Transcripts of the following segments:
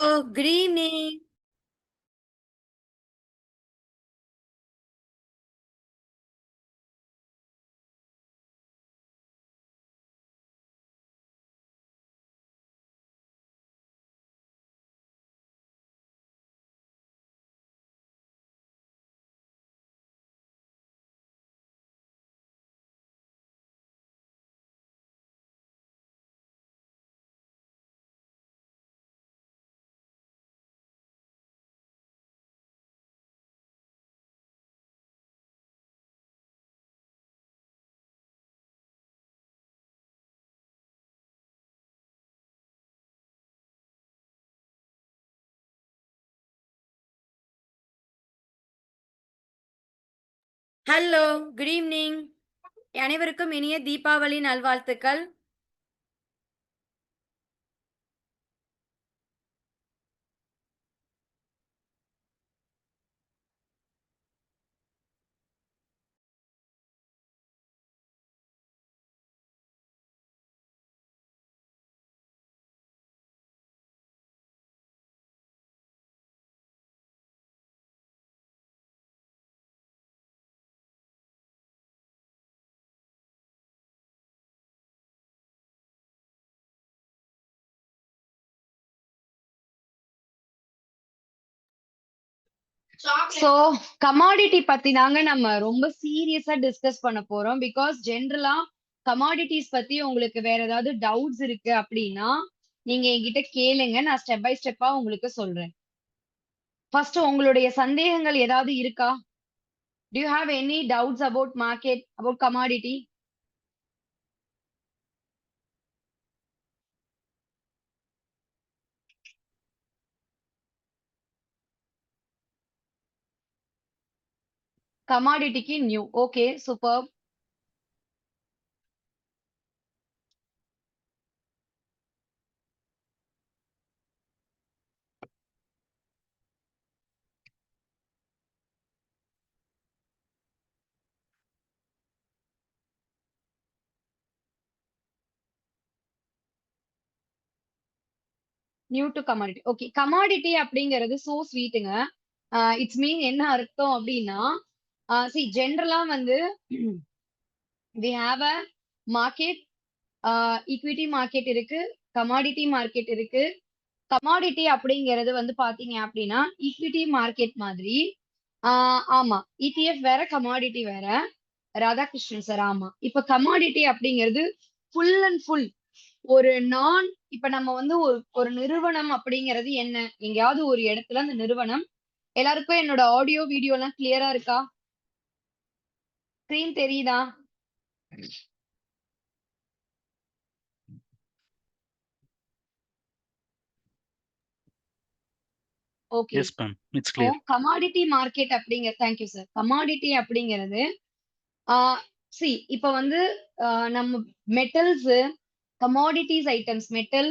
Oh, good evening. Hello, good evening. அனைவருக்கும் இனிய தீபாவளி நல்வாழ்த்துக்கள். சோ கமாடிட்டி பத்தி தாங்க நம்ம ரொம்ப சீரியஸா டிஸ்கஸ் பண்ண போறோம். பிகாஸ் ஜென்ரலா கமாடிட்டிஸ் பத்தி உங்களுக்கு வேற ஏதாவது டவுட்ஸ் இருக்கு அப்படின்னா நீங்க என்கிட்ட கேளுங்க. நான் ஸ்டெப் பை ஸ்டெப்பா உங்களுக்கு சொல்றேன். ஃபர்ஸ்ட் உங்களுடைய சந்தேகங்கள் ஏதாவது இருக்கா? Do you have any doubts about market, about commodity? கமாடிட்டிக்கு new. Okay, super. New to commodity. Okay, commodity அப்படிங்கிறது சோ ஸ்வீட்டுங்க. இட்ஸ் மீன் என்ன அர்த்தம் அப்படின்னா சி ஜென்ரலா வந்து we have a market, equity market இருக்கு, கமாடிட்டி மார்க்கெட் இருக்கு. கமாடிட்டி அப்படிங்கிறது வந்து பாத்தீங்க அப்படின்னா ஈக்விட்டி மார்க்கெட் மாதிரி. ஆமா, இடிஎஃப் வேற கமாடிட்டி வேற. ராதாகிருஷ்ணன் சார், ஆமா. இப்ப கமாடிட்டி அப்படிங்கிறது ஃபுல் அண்ட் ஃபுல் ஒரு நான். இப்ப நம்ம வந்து ஒரு நிறுவனம் அப்படிங்கிறது என்ன, எங்கேயாவது ஒரு இடத்துல அந்த நிறுவனம். எல்லாருக்கும் என்னோட ஆடியோ வீடியோ எல்லாம் கிளியரா இருக்கா? ஸ்கிரீன் தெரியுதா? Okay. Yes, ma'am. It's clear. Commodity market அப்படிங்கிற, தேங்க்யூ சார். கமாடிட்டி அப்படிங்கிறது சி இப்ப வந்து நம்ம metals, commodities items, metal,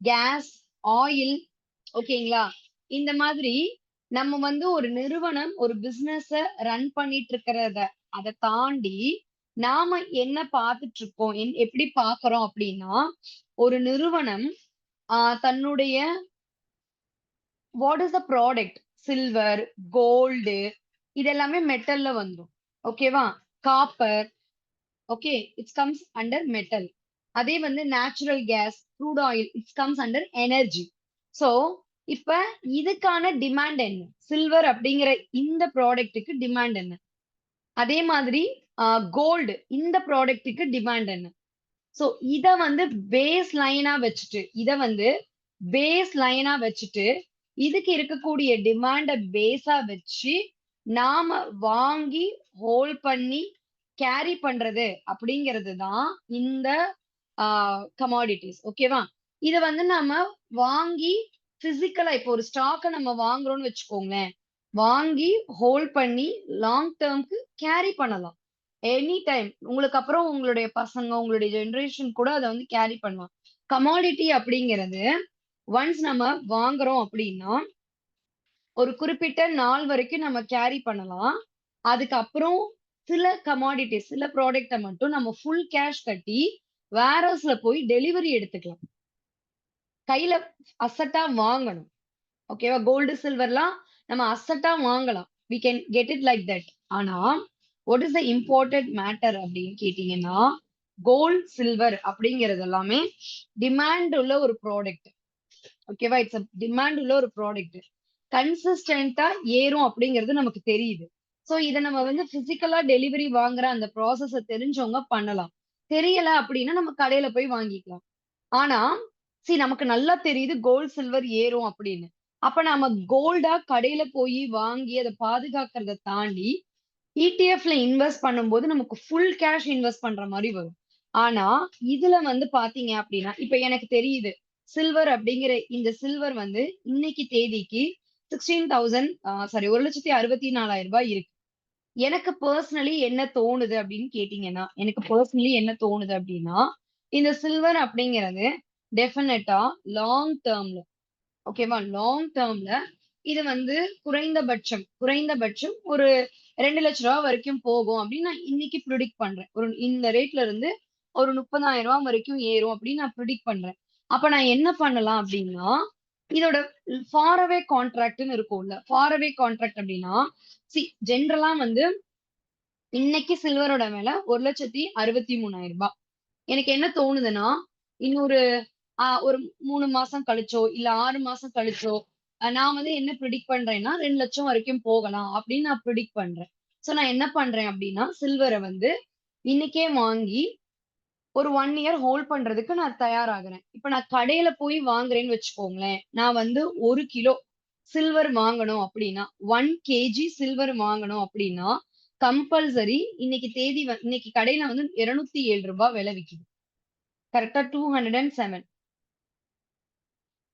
gas, oil, ஓகேங்களா? இந்த மாதிரி நம்ம வந்து ஒரு நிறுவனம், ஒரு பிசினஸ ரன் பண்ணிட்டு இருக்கிறத அதை தாண்டி நாம என்ன பார்த்துட்டு இருக்கோம், எப்படி பாக்குறோம் அப்படின்னா, ஒரு நிறுவனம் தன்னுடைய what is the product, silver, gold, இதெல்லாமே மெட்டல்ல வந்துடும். ஓகேவா? Copper, okay, it's comes under metal. அதே வந்து natural gas, crude oil, it's comes under energy. So இப்ப இதுக்கான டிமாண்ட் என்ன, சில்வர் அப்படிங்கிற இந்த ப்ராடக்ட்டுக்கு டிமாண்ட் என்ன, அதே மாதிரி கோல்டு இந்த ப்ராடக்ட்டுக்கு டிமாண்ட் என்ன. சோ இத வந்து பேஸ் லைனா வச்சுட்டு, இதுக்கு இருக்கக்கூடிய டிமாண்ட பேஸா வச்சு நாம வாங்கி ஹோல்ட் பண்ணி கேரி பண்றது அப்படிங்கிறது தான் இந்த கமாடிட்டிஸ். ஓகேவா? இத வந்து நம்ம வாங்கி பிசிக்கலா, இப்போ ஒரு ஸ்டாக்க நம்ம வாங்குறோம்னு வச்சுக்கோங்களேன், வாங்கி ஹோல்ட் பண்ணி லாங் டேர்ம்க்கு கேரி பண்ணலாம். எனி டைம் உங்களுக்கு அப்புறம் உங்களுடைய பசங்க, உங்களுடைய ஜெனரேஷன் கூட அதை வந்து கேரி பண்ணலாம். கமாடிட்டி அப்படிங்கிறது ஒன்ஸ் நம்ம வாங்குறோம் அப்படின்னா ஒரு குறிப்பிட்ட நாள் வரைக்கும் நம்ம கேரி பண்ணலாம். அதுக்கப்புறம் சில கமாடிட்டிஸ், சில ப்ராடக்ட மட்டும் நம்ம ஃபுல் கேஷ் கட்டி வேர்ஹவுஸ்ல போய் டெலிவரி எடுத்துக்கலாம். கையில அசட்டா வாங்கணும். ஓகேவா? கோல்டு, சில்வர்லாம் நம்ம அசெட்டா வாங்கலாம். We can get it like that. ஆனா, what is the important matter அப்படின்னு கேட்டீங்கன்னா, கோல்ட், சில்வர் அப்படிங்கிறது எல்லாமே டிமாண்ட் உள்ள ஒரு ப்ராடக்ட். ஓகேவா? இட்ஸ் டிமாண்ட் உள்ள ஒரு ப்ராடக்ட். கன்சிஸ்டன்ட்டா ஏறும் அப்படிங்கிறது நமக்கு தெரியுது. சோ இத நம்ம வந்து பிசிக்கலா டெலிவரி வாங்குற அந்த ப்ராசஸ தெரிஞ்சவங்க பண்ணலாம். தெரியல அப்படின்னா நம்ம கடையில போய் வாங்கிக்கலாம். ஆனா, நமக்கு நல்லா தெரியுது கோல்ட், சில்வர் ஏறும் அப்படின்னு. அப்ப நாம கோல்டா கடையில போய் வாங்கி அத பாதுகாக்கிறத தாண்டி, இடிஎஃப்ல இன்வெஸ்ட் பண்ணும்போது நமக்கு ஃபுல் கேஷ் இன்வெஸ்ட் பண்ற மாரி வரும். ஆனா, இதுல வந்து பார்த்தீங்க அப்டின்னா, இப்ப எனக்கு தெரியுது. சில்வர் அப்படிங்கிற இந்த சில்வர் வந்து இன்னைக்கு தேதிக்கு 16,000 சாரி ரூ. 1,64,000 இருக்கு. எனக்கு பெர்சனலி என்ன தோணுது அப்படின்னு கேட்டீங்கன்னா, எனக்கு பெர்சனலி என்ன தோணுது அப்படின்னா, இந்த சில்வர் அப்படிங்கிறது டெஃபினட்டா லாங் டெர்ம்ல ஓகேவா? லாங் டெர்ம்ல இது வந்து குறைந்தபட்சம் ஒரு ரூ. 2,00,000 வரைக்கும் போகும் அப்படின்னு நான் இன்னைக்கு பிரெடிக்ட் பண்றேன். இந்த ரேட்ல இருந்து ஒரு ரூ. 30,000 வரைக்கும் ஏறும் அப்படின்னு நான் பிரெடிக்ட் பண்றேன். அப்ப நான் என்ன பண்ணலாம் அப்படின்னா, இதோட ஃபார் அவே கான்ட்ராக்ட்ன்னு இருக்கும்ல. ஃபார் அவே கான்ட்ராக்ட் அப்படின்னா, சி ஜெனரலா வந்து இன்னைக்கு சில்வரோட விலை ரூ. 1,63,000. எனக்கு என்ன தோணுதுன்னா, இன்னொரு ஒரு 3 மாசம் கழிச்சோ, இல்ல 6 மாசம் கழிச்சோ, நான் வந்து என்ன பிரெடிக்ட் பண்றேன்னா, 2,00,000 வரைக்கும் போகலாம் அப்படின்னு நான் பிரெடிக்ட் பண்றேன். சோ நான் என்ன பண்றேன் அப்படின்னா, சில்வர வந்து இன்னைக்கே வாங்கி ஒரு 1 இயர் ஹோல்ட் பண்றதுக்கு நான் தயாராகுறேன். இப்ப நான் கடையில போய் வாங்குறேன்னு வச்சுக்கோங்களேன். நான் வந்து 1 கிலோ சில்வர் வாங்கணும் அப்படின்னா, 1 கேஜி சில்வர் வாங்கணும் அப்படின்னா, கம்பல்சரி இன்னைக்கு கடையில வந்து ரூ. 207 விலை விக்குது. கரெக்ட்டா 207.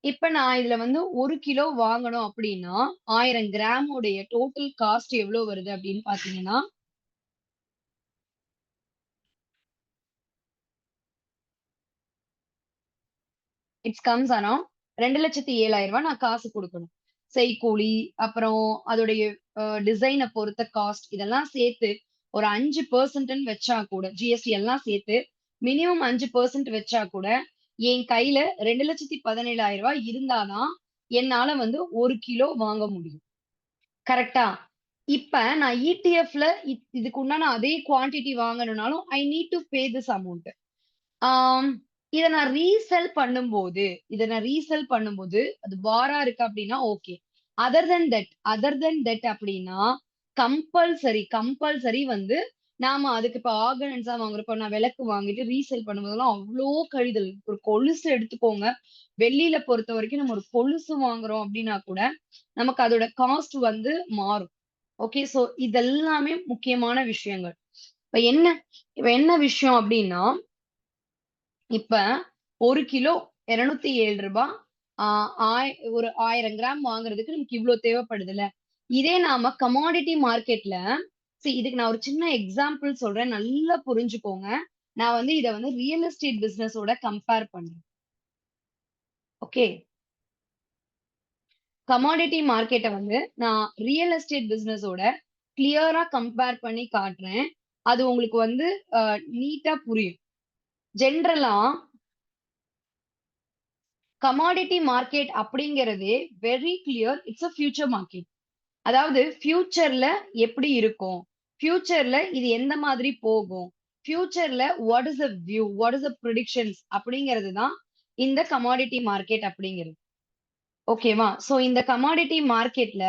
இப்ப நான் இதுல வந்து 1 கிலோ வாங்கணும் அப்படின்னா, 1000 கிராம் உடைய டோட்டல் காஸ்ட் எவ்வளவு வருது அப்படின்னு பார்த்தீங்கன்னா, இட்ஸ் கம்ஸ் அரவுண்ட் ரூ. 2,07,000 நான் காசு குடுக்கணும். செய்கூலி, அப்புறம் அதோடைய டிசைன பொறுத்த காஸ்ட் இதெல்லாம் சேர்த்து ஒரு 5% வச்சா கூட, ஜிஎஸ்டி எல்லாம் சேர்த்து மினிமம் 5% வச்சா கூட, என் கையில ரூ. 2,17,000 இருந்தா தான், என்னால வந்து 1 கிலோ வாங்க முடியும். கரெக்ட்டா? இப்ப நான் இடிஎஃப்ல இதுக்கு உண்டான அதே குவான்டிட்டி வாங்கணும்னாலும், I need to pay this amount. ஆம். இத நான் ரீசெல் பண்ணும்போது, அது பாரா இருக்கு அப்டின்னா ஓகே. அதர் தென் தட் அப்டின்னா, கம்பல்சரி வந்து நாம அதுக்கு இப்ப ஆர்கனன்ஸா வாங்குறப்போ நான் விளக்கு வாங்கிட்டு ரீசேல் பண்ணும்போதெல்லாம் அவ்ளோ கழிதல். ஒரு கொலுசு எடுத்துக்கோங்க. வெள்ளியில பொறுத்தவரைக்கும் நம்ம ஒரு கொலுசு வாங்குறோம் அப்டின்னா கூட, நமக்கு அதோட காஸ்ட் வந்து மாறும். ஓகே. சோ இதெல்லாமே முக்கியமான விஷயங்கள். இப்ப என்ன இப்ப என்ன விஷயம் அப்டின்னா, இப்ப 1 கிலோ ரூ. 207 ஆ ஒரு 1000 கிராம் வாங்குறதுக்கு நமக்கு இவ்ளோ தேவைப்படுதுல்ல. இதே நாம கமாடிட்டி மார்க்கெட்ல இதுக்கு நான் ஒரு சின்ன எக்ஸாம்பிள் சொல்றேன். நல்லா புரிஞ்சுக்கோங்க. நான் வந்து இத வந்து ரியல் எஸ்டேட் பிசினஸோட கம்பேர் பண்றேன். ஓகே. கமாடிட்டி மார்க்கெட்ட வந்து நான் ரியல் எஸ்டேட் பிசினஸோட கிளியரா கம்பேர் பண்ணி காட்டுறேன். அது உங்களுக்கு வந்து நீட்டா புரியும். ஜெனரலா கமாடிட்டி மார்க்கெட் அப்படிங்கிறதே very clear. It's a future market. அதாவது ஃபியூச்சர்ல எப்படி இருக்கும்? ஃபியூச்சர்ல இது எந்த மாதிரி போகும்? ஃபியூச்சர்ல what is the view? What is the predictions? அப்படிங்கிறது தான் இந்த கமாடிட்டி மார்க்கெட் அப்படிங்கிறது. ஓகேவா? சோ இந்த கமாடிட்டி மார்க்கெட்ல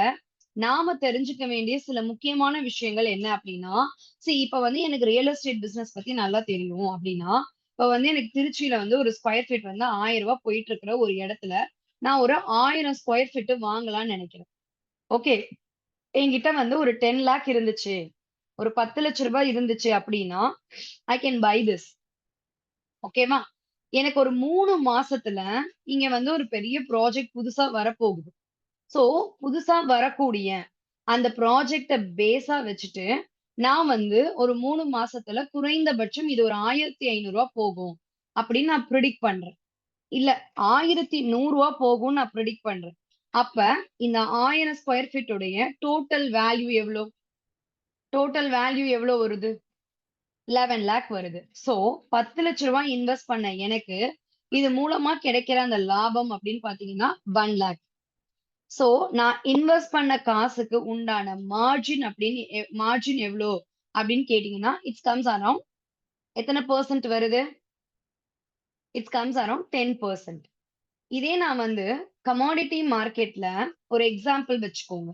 நாம தெரிஞ்சுக்க வேண்டிய சில முக்கியமான விஷயங்கள் என்ன அப்படின்னா, இப்ப வந்து எனக்கு ரியல் எஸ்டேட் பிசினஸ் பத்தி நல்லா தெரியும் அப்படின்னா, இப்ப வந்து எனக்கு திருச்சியில வந்து ஒரு ஸ்கொயர் ஃபீட் வந்து ரூ. 1000 போயிட்டு இருக்கிற ஒரு இடத்துல, நான் ஒரு 1000 ஸ்கொயர் ஃபீட் வாங்கலாம்னு நினைக்கிறேன். ஓகே. என்கிட்ட வந்து ஒரு 10 லேக் இருந்துச்சு. ஒரு ரூ. 10,00,000 இருந்துச்சு அப்படின்னா, ஐ கேன் பை திஸ். ஓகேவா? எனக்கு ஒரு 3 மாசத்துல இங்க வந்து ஒரு பெரிய ப்ராஜெக்ட் புதுசா வரப்போகுது. சோ, புதுசா வரக்கூடிய அந்த ப்ராஜெக்ட்ட பேஸா வச்சுட்டு, நான் வந்து ஒரு 3 மாசத்துல குறைந்தபட்சம் இது ஒரு ரூ. 1,500 போகும். அப்படின்னு நான் பிரெடிக்ட் பண்றேன். இல்ல ரூ. 1,100 போகும்னு நான் பிரெடிக்ட் பண்றேன். அப்ப இந்த 1000 ஸ்கொயர் ஃபீட் உடைய டோட்டல் வேல்யூ எவ்ளோ? டோட்டல் வேல்யூ எவ்ளோ வருது? 11 லேக் வருது. சோ, ரூ. 10,00,000 இன்வெஸ்ட் பண்ண எனக்கு, இது மூலமா கிடைக்கிற அந்த லாபம் அப்படின்னு பார்த்தீங்கன்னா, 1 லேக். சோ நான் இன்வெஸ்ட் பண்ண காசுக்கு உண்டான மார்ஜின் எவ்வளோ அப்படின்னு கேட்டீங்கன்னா இட்ஸ் கம்ஸ் அரௌண்ட் எத்தனை பெர்சென்ட் வருது? It's comes around 10%. இதே நான் வந்து கமாடிட்டி மார்க்கெட்ல ஒரு எக்ஸாம்பிள் வச்சுக்கோங்க.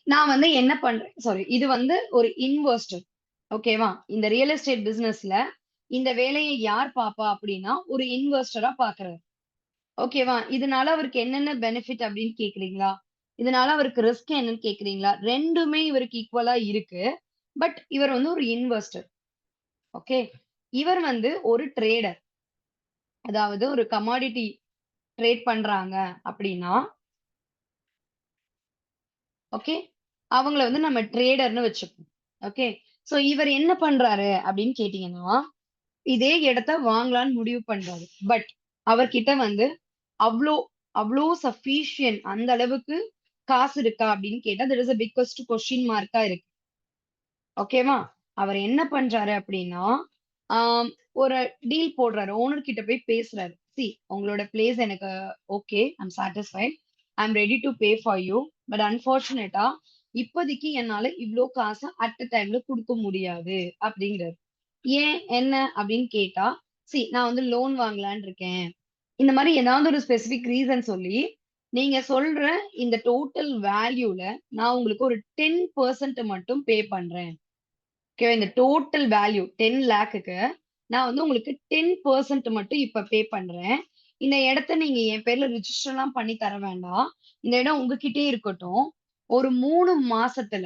நான் வந்து என்ன பண்றேன், சாரி, இது வந்து ஒரு இன்வெஸ்டர். ஓகேவா? இந்த ரியல் எஸ்டேட் பிசினஸ்ல இந்த வேலையை யார் பாப்பா அப்படின்னா ஒரு இன்வெஸ்டரா பாக்குறாரு. ஓகேவா? இதனால அவருக்கு என்னென்ன பெனிஃபிட் அப்படின்னு கேக்குறீங்களா? இதனால அவருக்கு ரிஸ்க் என்னன்னு கேக்குறீங்களா? 2மே இவருக்கு ஈக்குவலா இருக்கு. பட் இவர் வந்து ஒரு இன்வெஸ்டர். ஓகே. இவர் வந்து ஒரு ட்ரேடர். அதாவது ஒரு கமாடிட்டி ட்ரேட் பண்றாங்க அப்படின்னா, ஓகே, அவங்கள வந்து நம்ம ட்ரேடர்ன்னு வச்சுப்போம். ஓகே. சோ இவர் என்ன பண்றாரு அப்படின்னு கேட்டீங்கன்னா, இதே இடத்த வாங்கலாம்னு முடிவு பண்றாரு. பட் அவர்கிட்ட வந்து அவ்ளோ அவ்ளோ சஃபிஷியன்ட் அந்த அளவுக்கு காசு இருக்கா அப்படின்னு கேட்டா, there is a biggest question மார்க்கா இருக்கு. ஓகேவா? அவர் என்ன பண்றாரு அப்படின்னா, ஆம், ஒரு டீல் போடுறாரு. ஓனர் கிட்ட போய் பேசுறாரு. உங்களோட பிளேஸ் எனக்கு okay. I'm satisfied. I'm ready to pay for you. But அன்பார்ச்சுனேட்டா இப்போதைக்கு என்னால இவ்ளோ காச அட் அ டைம்ல குடுக்க முடியாது அப்படிங்கிறாரு. ஏன்? என்ன? அப்படின்னு கேட்டா, நான் வந்து லோன் வாங்கலாம்ன்னு இருக்கேன். இந்த மாரி ஏதாவது ஒரு ஸ்பெசிபிக் ரீசன் சொல்லி, நீங்க சொல்ற இந்த டோட்டல் வேல்யூல நான் உங்களுக்கு ஒரு 10% மட்டும் பே பண்றேன். ஓகேவா? இந்த டோட்டல் வேல்யூ 10 லேக்குக்கு நான் வந்து உங்களுக்கு 10% மட்டும் இப்ப பே பண்றேன். இந்த இடத்த நீங்க என் பேர்ல ரிஜிஸ்டர்லாம் பண்ணி தர வேண்டாம். இந்த இடம் உங்ககிட்டயே இருக்கட்டும். ஒரு 3 மாசத்துல,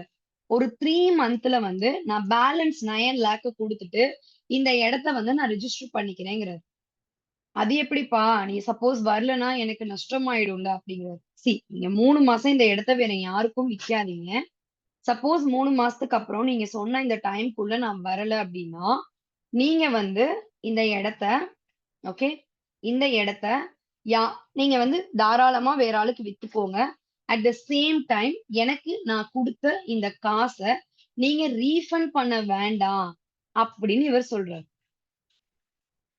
ஒரு 3 மந்த்ல வந்து நான் பேலன்ஸ் 9 லேக்க குடுத்துட்டு, இந்த இடத்த வந்து நான் ரிஜிஸ்டர் பண்ணிக்கிறேங்கிறாரு. அது எப்படிப்பா? நீ சப்போஸ் வரலன்னா எனக்கு நஷ்டமாயிடும்ல அப்படிங்கிறாரு. நீங்க 3 மாசம் இந்த இடத்த வேற யாருக்கும் விக்காதீங்க. சப்போஸ் 3 மாசத்துக்கு அப்புறம் நீங்க சொன்ன இந்த டைம்க்குள்ள நான் வரல அப்படின்னா, நீங்க வந்து இந்த இடத்த, ஓகே, இந்த இடத்த யா நீங்க வந்து தாராளமா வேற ஆளுக்கு வித்துக்கோங்க. அட் த சேம் டைம் எனக்கு நான் குடுத்த இந்த காச நீங்க ரீஃபண்ட் பண்ண வேண்டாம் அப்படின்னு இவர் சொல்றாரு.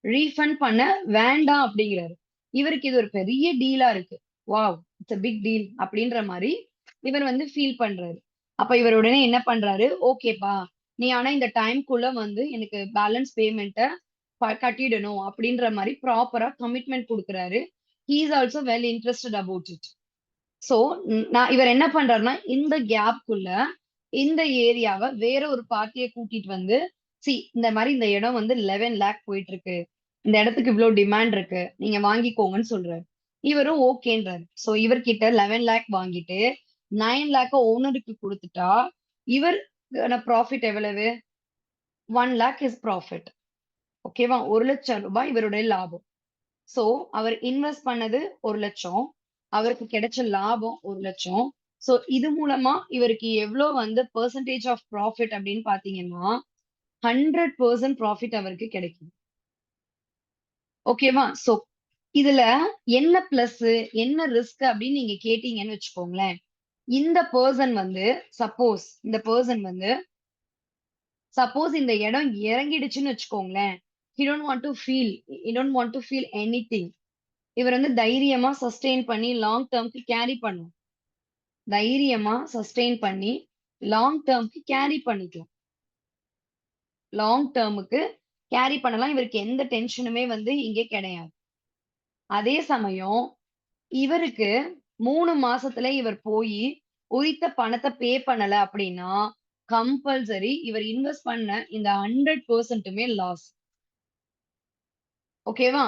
ரீஃபண்ட் பண்ண வேண்டாம் அப்படிங்கிறாரு. இவருக்கு இது ஒரு பெரிய டீலா இருக்கு. Wow! It's a big deal அப்படின்ற மாரி இவர் வந்து ஃபீல் பண்றாரு. அப்ப இவர் உடனே என்ன பண்றாரு, ஓகேப்பா, நீ ஆனா இந்த டைம்க்குள்ள வந்து எனக்கு பேலன்ஸ் பேமெண்ட்ட கட்டிடணும் அப்படின்ற மாரி ப்ராப்பரா கமிட்மெண்ட் குடுக்குறாரு. He is also well interested about it. So இவர் என்ன பண்றாருன்னா, இந்த கேப்க்குள்ள இந்த ஏரியாவ வேற ஒரு பார்ட்டிய கூட்டிட்டு வந்து, இந்த மாரி இந்த இடம் வந்து 11 லேக் போயிட்டு இருக்கு. இந்த இடத்துக்கு இவ்ளோ டிமாண்ட் இருக்கு. நீங்க வாங்கிக்கோங்கன்னு சொல்றாரு. இவரும் ஓகேன்றாரு. சோ இவர்கிட்ட 11 லேக் வாங்கிட்டு 9 லேக்க ஓனருக்கு குடுத்துட்டா, இவருக்கான ப்ராஃபிட் எவ்வளவு? 1 லேக் இஸ் ப்ராஃபிட். ஓகேவா? ரூ. 1,00,000 இவருடைய லாபம். சோ அவர் இன்வெஸ்ட் பண்ணது 1,00,000. அவருக்கு கிடைச்ச லாபம் 1,00,000. சோ இது மூலமா இவருக்கு எவ்ளோ வந்து பெர்சன்டேஜ் ஆஃப் ப்ராஃபிட் அப்படின்னு பார்த்தீங்கன்னா, 100% ப்ராஃபிட் அவருக்கு கிடைக்குது. ஓகேவா? சோ இதுல என்ன பிளஸ், என்ன ரிஸ்க் அப்படின்னு நீங்க கேட்டீங்கன்னு வச்சுக்கோங்களேன். இந்த பெர்சன் வந்து சப்போஸ் இந்த இடம் இறங்கிடுச்சுன்னு வச்சுக்கோங்களேன். He don't want to feel anything. இவர் வந்து தைரியமா சஸ்டெயின் பண்ணி லாங் டெர்ம்க்கு கேரி பண்ணும். தைரியமா சஸ்டெயின் பண்ணி லாங் டெர்ம்க்கு கேரி பண்ணிக்கலாம். லாங் டெர்முக்கு கேரி பண்ணலாம். இவருக்கு எந்த டென்ஷனுமே வந்து இங்க கிடையாது. அதே சமயம் இவருக்கு 3 மாசத்துல இவர் போயி உரித்த பணத்த பே பண்ணல அப்படின்னா, கம்பல்சரி இவர் இன்வெஸ்ட் பண்ண இந்த 100%மே லாஸ். ஓகேவா?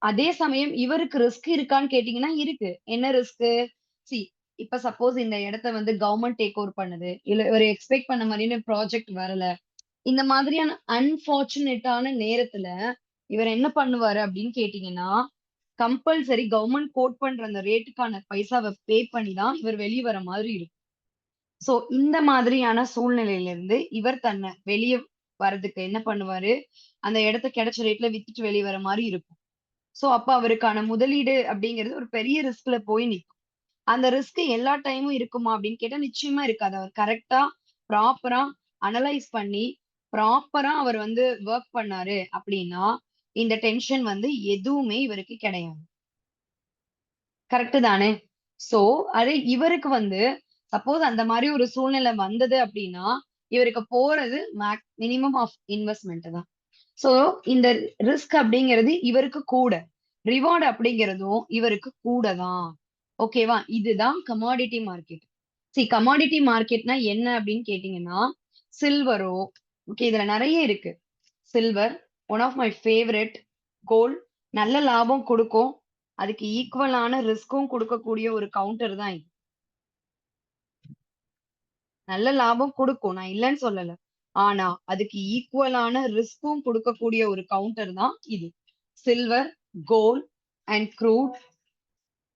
அதே சமயம் இவருக்கு ரிஸ்க் இருக்கான்னு கேட்டீங்கன்னா, இருக்கு. என்ன ரிஸ்க்கு? சி இப்ப சப்போஸ் இந்த இடத்த வந்து கவர்ன்மெண்ட் டேக் ஓவர் பண்ணுது. இல்ல இவரு எக்ஸ்பெக்ட் பண்ண மாரியான ப்ராஜெக்ட் வரல. இந்த மாதிரியான அன்பார்ச்சுனேட்டான நேரத்துல இவர் என்ன பண்ணுவாரு அப்படின்னு கேட்டீங்கன்னா, கம்பல்சரி கவர்ன்மெண்ட் கோட் பண்ற அந்த ரேட்டுக்கான பைசாவ பே பண்ணி தான் இவர் வெளிய வர மாதிரி இருக்கும். சோ இந்த மாதிரியான சூழ்நிலையில இருந்து இவர் தன்னை வெளிய வரதுக்கு என்ன பண்ணுவாரு, அந்த இடத்த கிடைச்ச ரேட்ல வித்துட்டு வெளிய வர மாரி இருக்கும். சோ அப்ப அவருக்கான முதலீடு அப்படிங்கிறது ஒரு பெரிய ரிஸ்க்ல போய் நிக்கும். அந்த ரிஸ்க் எல்லா டைமும் இருக்குமா அப்படின்னு கேட்டா நிச்சயமா இருக்காது. அவர் கரெக்ட்டா, ப்ராப்பரா அனலைஸ் பண்ணி, ப்ராப்பரா அவர் வந்து வொர்க் பண்ணாரு அப்படின்னா, இந்த டென்ஷன் வந்து எதுவுமே இவருக்கு கிடையாது. கரெக்ட் தானே? சோ அதே இவருக்கு வந்து சப்போஸ் அந்த மாதிரி ஒரு சூழ்நிலை வந்தது அப்படின்னா இவருக்கு போறது மினிமம் ஆஃப் இன்வெஸ்ட்மெண்ட் தான். சோ இந்த ரிஸ்க் அப்படிங்கிறது இவருக்கு கூட, ரிவார்டு அப்படிங்கிறதும் இவருக்கு கூட தான். ஓகேவா? இதுதான் கமாடிட்டி மார்க்கெட். கமாடிட்டி மார்க்கெட்னா என்ன அப்படின்னு கேட்டீங்கன்னா, சில்வரோ, ஓகே இதுல நிறைய இருக்கு. Silver one of my favourite. Gold நல்ல லாபம் கொடுக்கும், அதுக்கு ஈக்குவலான ரிஸ்க்கும் கொடுக்கக்கூடிய ஒரு கவுண்டர் தான் இது. நல்ல லாபம் கொடுக்கும், நான் இல்லைன்னு சொல்லல. ஆனா அதுக்கு ஈக்குவலான ரிஸ்க்கும் கொடுக்கக்கூடிய ஒரு கவுண்டர் தான் இது. Silver, gold and crude.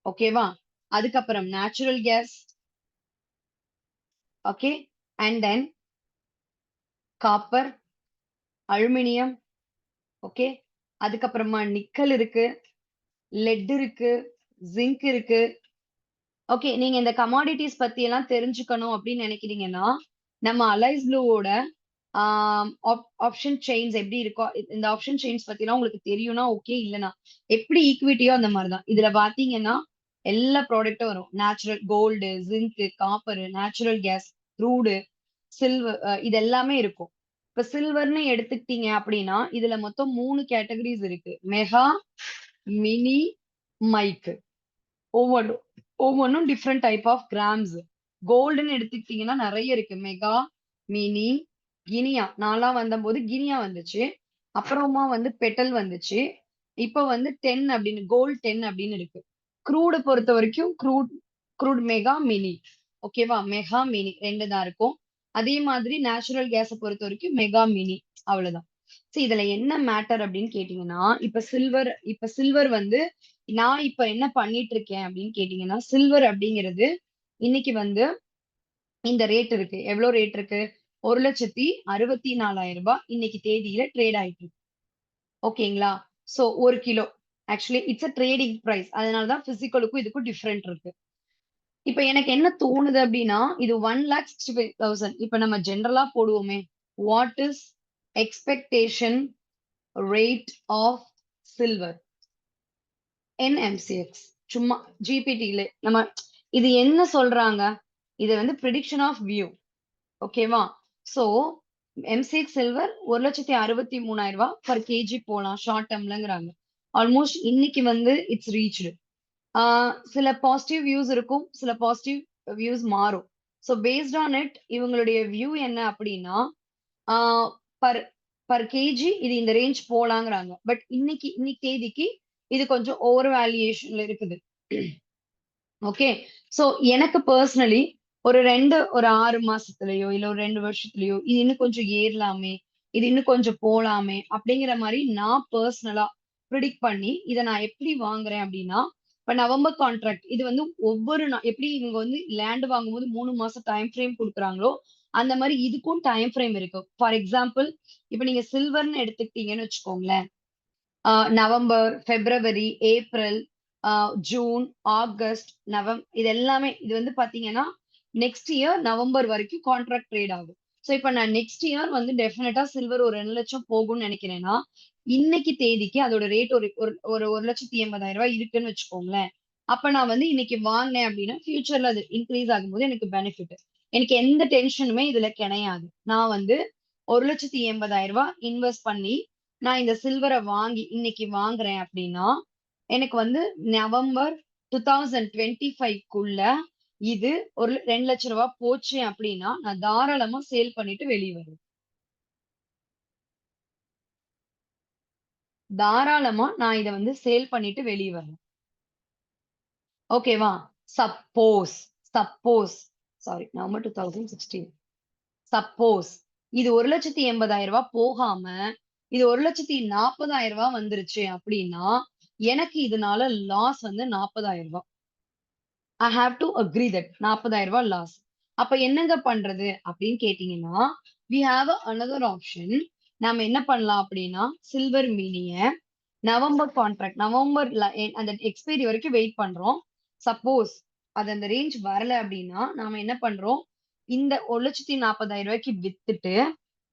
ஓகேவா? அதுக்கப்புறம் natural gas. Okay. And then copper, aluminium. Okay. அதுக்கப்புறமா நிக்கல் இருக்கு, லெட் இருக்கு, ஜிங்க் இருக்கு. ஓகே. நீங்க இந்த கமாடிட்டிஸ் பத்தி எல்லாம் தெரிஞ்சுக்கணும் அப்படின்னு நினைக்கிறீங்கன்னா, நம்ம அலைஸ் ப்ளூவோட ஆப்ஷன் செயின்ஸ் எப்படி இருக்கோ, இந்த ஆப்ஷன் செயின்ஸ் பத்திலாம் உங்களுக்கு தெரியும்னா ஓகே, இல்லைனா எப்படி ஈக்விட்டியோ அந்த மாதிரிதான். இதுல பாத்தீங்கன்னா எல்லா ப்ராடக்ட்டும் வரும். Natural gold, zinc, copper, natural gas, crude, silver, இது எல்லாமே இருக்கும். இப்ப சில்வர்னு எடுத்துக்கிட்டீங்க அப்படின்னா இதுல மொத்தம் 3 கேட்டகரிஸ் இருக்கு. மெகா, மினி, மைக். ஒவ்வொன்றும் ஒவ்வொன்றும் டிஃப்ரெண்ட் டைப் ஆஃப் கிராம்ஸ். கோல்டுன்னு எடுத்துக்கிட்டீங்கன்னா நிறைய இருக்கு. Mega, mini, guinea. நான்லாம் வந்தபோது கினியா வந்துச்சு. அப்புறமா வந்து பெட்டல் வந்துச்சு. இப்ப வந்து 10 அப்படின்னு, கோல்ட் 10 அப்படின்னு இருக்கு. க்ரூட பொறுத்த வரைக்கும் க்ரூட் மெகா, மினி. ஓகேவா? மெகா, மினி 2 தான் இருக்கும். அதே மாதிரி நேச்சுரல் கேஸ பொறுத்த வரைக்கும் மெகா, மினி அவ்வளவுதான். இதுல என்ன மேட்டர் அப்படின்னு கேட்டீங்கன்னா, இப்ப சில்வர் வந்து நான் இப்ப என்ன பண்ணிட்டு இருக்கேன் அப்படின்னு கேட்டீங்கன்னா, சில்வர் அப்படிங்கிறது இன்னைக்கு வந்து இந்த ரேட் இருக்கு. எவ்வளவு ரேட் இருக்கு? 1,64,000 ரூபாய் இன்னைக்கு தேதியில ட்ரேட் ஆயிட்டு இருக்கு. ஓகேங்களா? So 1 kilo. Actually it's a trading price. அதனாலதான் பிசிக்கலுக்கும் இதுக்கும் டிஃபரெண்ட் இருக்கு. இப்ப எனக்கு என்ன தோணுது அப்படின்னா, இது 1,65,000. இப்ப நம்ம ஜெனரலா போடுவோமே, what is expectation rate of silver NMCX? சும்மா ஜிபிடில நம்ம இது என்ன சொல்றாங்க? இது வந்து ப்ரிடிக்ஷன் ஆஃப் வியூ. ஓகேவா? சோ எம்சிஎக்ஸ் சில்வர் 1,63,000 ரூபாய் பர் கேஜி போலாம் ஷார்ட் டேர்ம்லங்கிறாங்க. ஆல்மோஸ்ட் இன்னைக்கு வந்து இட்ஸ் ரீச்டு. சில பாசிட்டிவ் வியூஸ் இருக்கும், சில பாசிட்டிவ் வியூஸ் மாறும். ஸோ பேஸ்ட் ஆன் இட் இவங்களுடைய வியூ என்ன அப்படின்னா, பர் பர் கேஜி இது இந்த ரேஞ்ச் போலாங்கிறாங்க. பட் இன்னைக்கு தேதிக்கு இது கொஞ்சம் ஓவர் வேல்யூவேஷன்ல இருக்குது. ஓகே. சோ எனக்கு பர்சனலி ஒரு 6 மாசத்துலயோ இல்ல ஒரு 2 வருஷத்துலயோ இது இன்னும் கொஞ்சம் ஏறலாமே, இது இன்னும் கொஞ்சம் போலாமே அப்படிங்கிற மாதிரி நான் பர்சனலா ப்ரிடிக்ட் பண்ணி இதை நான் எப்படி வாங்குறேன் அப்படின்னா, இப்ப நவம்பர் கான்ட்ராக்ட் இது வந்து எப்படி இவங்க வந்து லேண்ட் வாங்கும்போது 3 மாசம் டைம் ஃப்ரேம் கொடுக்குறாங்களோ அந்த மாதிரி இதுக்கும் டைம் ஃப்ரேம் இருக்கு. ஃபார் எக்ஸாம்பிள் இப்ப நீங்க சில்வர்னு எடுத்துக்கிட்டீங்கன்னு வச்சுக்கோங்களேன். நவம்பர், பிப்ரவரி, ஏப்ரல், ஜூன், ஆகஸ்ட், இது எல்லாமே இது வந்து பாத்தீங்கன்னா நெக்ஸ்ட் இயர் நவம்பர் வரைக்கும் கான்ட்ராக்ட் ட்ரேட் ஆகும். சோ இப்ப நான் நெக்ஸ்ட் இயர் வந்து டெஃபினட்டா சில்வர் ஒரு 2 லட்சம் போகும்னு நினைக்கிறேன்னா, இன்னைக்கு தேதிக்கு அதோட ரேட் ஒரு ஒரு ஒரு 1,80,000 ரூபாய் இருக்குன்னு வச்சுக்கோங்களேன். அப்ப நான் வந்து இன்னைக்கு வாங்கினேன் அப்படின்னா ஃபியூச்சர்ல அது இன்க்ரீஸ் ஆகும்போது எனக்கு பெனிஃபிட். எனக்கு எந்த டென்ஷனுமே இதுல கிடையாது. நான் வந்து 1,80,000 ரூபாய் இன்வெஸ்ட் பண்ணி நான் இந்த சில்வரை வாங்கி இன்னைக்கு வாங்குறேன் அப்படின்னா, எனக்கு வந்து நவம்பர் 2025க்குள்ள இது ஒரு 2 லட்சம் ரூபாய் போச்சு அப்படின்னா நான் தாராளமா சேல் பண்ணிட்டு வெளியே வருவேன். தாராளமா நான் இதை வந்து சேல் பண்ணிட்டு வெளியே வரேன். ஓகேவா? Suppose suppose sorry November 2016 suppose இது 1,80,000 ரூபாய் போகாம இது 1,40,000 ரூபாய் வந்துருச்சு அப்படின்னா எனக்கு இதனால லாஸ் வந்து 40,000 ரூபாய். I have to agree that 40,000 ரூபாய் லாஸ். அப்ப என்னங்க பண்றது அப்படின்னு கேட்டீங்கன்னா, வி ஹாவ் அனதர் ஆப்ஷன். நாம என்ன பண்ணலாம் அப்படின்னா, சில்வர் மினிய நவம்பர் கான்ட்ராக்ட் நவம்பர்ல அந்த எக்ஸ்பைரி வரைக்கும் வெயிட் பண்றோம். சப்போஸ் அது அந்த ரேஞ்ச் வரல அப்படின்னா நாம என்ன பண்றோம், இந்த 1,40,000 ரூபாய்க்கு வித்துட்டு